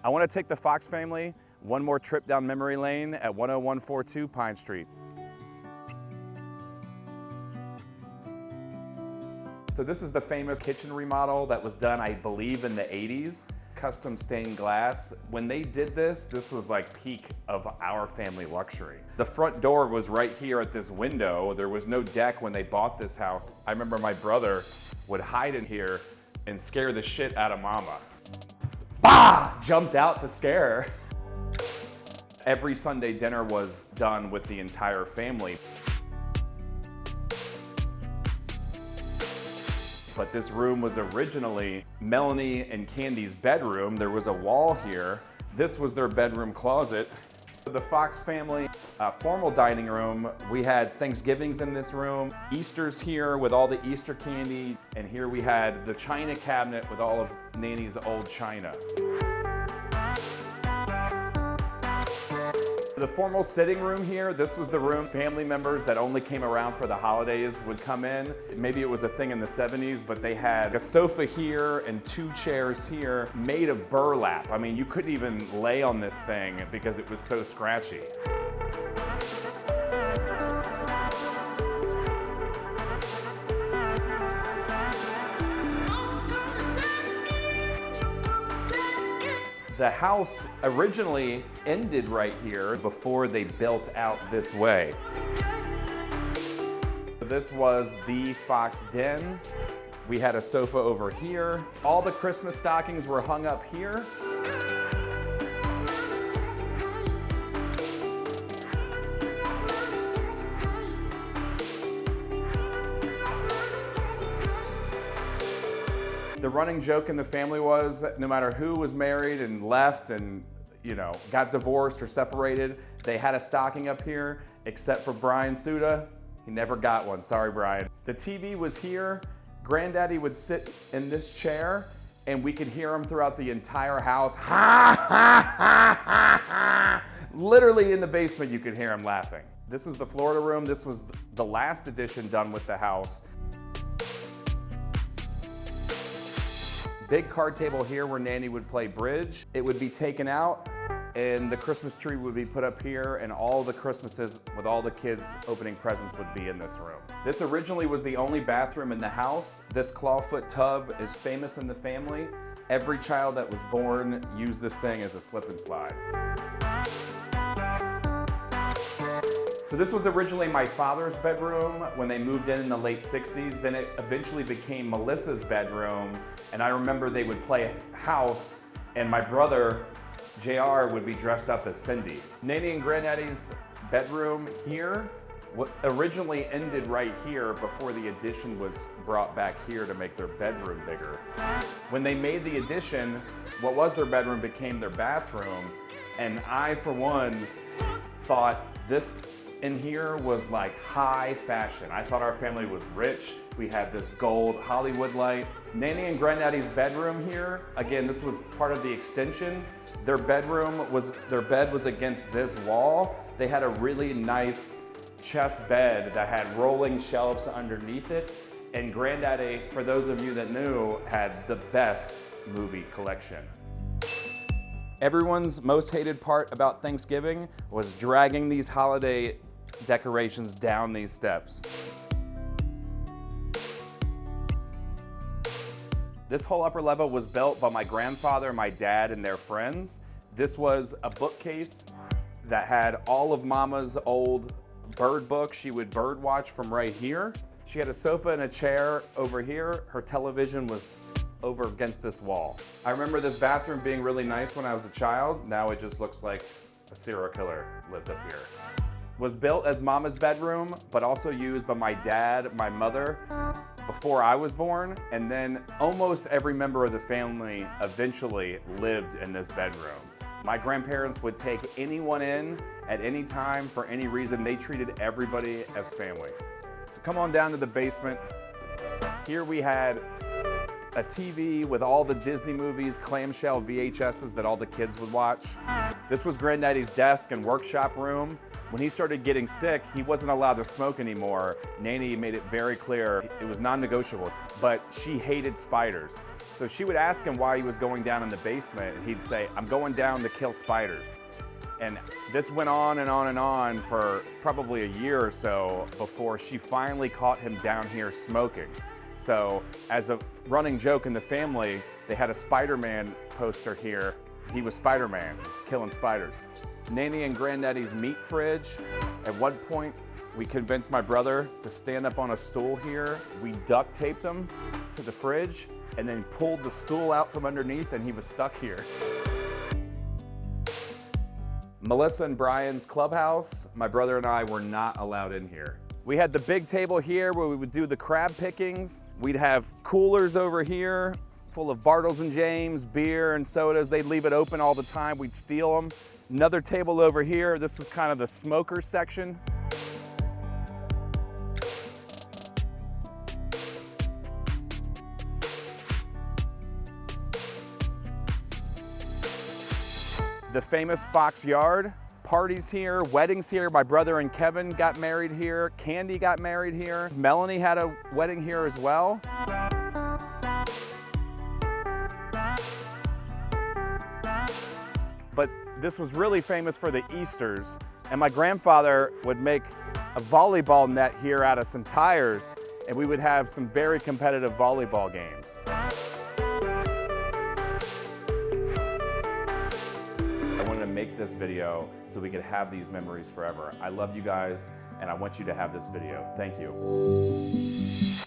I want to take the Fox family one more trip down memory lane at 10142 Pine Street. So this is the famous kitchen remodel that was done, I believe, in the 80s. Custom stained glass. When they did this, this was like peak of our family luxury. The front door was right here at this window. There was no deck when they bought this house. I remember my brother would hide in here and scare the shit out of mama. Bah! Jumped out to scare her. Every Sunday dinner was done with the entire family. But this room was originally Melanie and Candy's bedroom. There was a wall here. This was their bedroom closet. The Fox family formal dining room, we had Thanksgivings in this room, Easter's here with all the Easter candy, and here we had the china cabinet with all of Nanny's old china. The formal sitting room here, this was the room family members that only came around for the holidays would come in. Maybe it was a thing in the 70s, but they had a sofa here and 2 chairs here made of burlap. I mean, you couldn't even lay on this thing because it was so scratchy. The house originally ended right here before they built out this way. This was the Fox den. We had a sofa over here. All the Christmas stockings were hung up here. The running joke in the family was that no matter who was married and left and, you know, got divorced or separated, they had a stocking up here, except for Brian Suda. He never got one. Sorry, Brian. The TV was here. Granddaddy would sit in this chair and we could hear him throughout the entire house. Ha, ha, ha, ha, ha. Literally in the basement, you could hear him laughing. This was the Florida room. This was the last addition done with the house. Big card table here where Nanny would play bridge. It would be taken out and the Christmas tree would be put up here and all the Christmases with all the kids opening presents would be in this room. This originally was the only bathroom in the house. This clawfoot tub is famous in the family. Every child that was born used this thing as a slip and slide. So this was originally my father's bedroom when they moved in the late 60s. Then it eventually became Melissa's bedroom. And I remember they would play house and my brother, JR, would be dressed up as Cindy. Nanny and Granddaddy's bedroom here originally ended right here before the addition was brought back here to make their bedroom bigger. When they made the addition, what was their bedroom became their bathroom. And I, for one, thought this in here was like high fashion. I thought our family was rich. We had this gold Hollywood light. Nanny and Granddaddy's bedroom here, again, this was part of the extension. Their bed was against this wall. They had a really nice chest bed that had rolling shelves underneath it. And Granddaddy, for those of you that knew, had the best movie collection. Everyone's most hated part about Thanksgiving was dragging these holiday decorations down these steps. This whole upper level was built by my grandfather, my dad, and their friends. This was a bookcase that had all of Mama's old bird books. She would bird watch from right here. She had a sofa and a chair over here. Her television was over against this wall. I remember this bathroom being really nice when I was a child. Now it just looks like a serial killer lived up here. Was built as Mama's bedroom, but also used by my dad, my mother, before I was born, and then almost every member of the family eventually lived in this bedroom. My grandparents would take anyone in at any time for any reason. They treated everybody as family. So come on down to the basement. Here we had a TV with all the Disney movies, clamshell VHSs that all the kids would watch. This was Granddaddy's desk and workshop room. When he started getting sick, he wasn't allowed to smoke anymore. Nanny made it very clear it was non-negotiable, but she hated spiders. So she would ask him why he was going down in the basement, and he'd say, "I'm going down to kill spiders." And this went on and on and on for probably a year or so before she finally caught him down here smoking. So as a running joke in the family, they had a Spider-Man poster here. He was Spider-Man, just killing spiders. Nanny and Granddaddy's meat fridge. At one point, we convinced my brother to stand up on a stool here. We duct taped him to the fridge and then pulled the stool out from underneath, and he was stuck here. Melissa and Brian's clubhouse, my brother and I were not allowed in here. We had the big table here where we would do the crab pickings. We'd have coolers over here full of Bartles and James, beer and sodas. They'd leave it open all the time. We'd steal them. Another table over here. This was kind of the smoker section. The famous Fox Yard. Parties here, weddings here. My brother and Kevin got married here. Candy got married here. Melanie had a wedding here as well. But this was really famous for the Easters. And my grandfather would make a volleyball net here out of some tires, and we would have some very competitive volleyball games. I wanted to make this video so we could have these memories forever. I love you guys, and I want you to have this video. Thank you.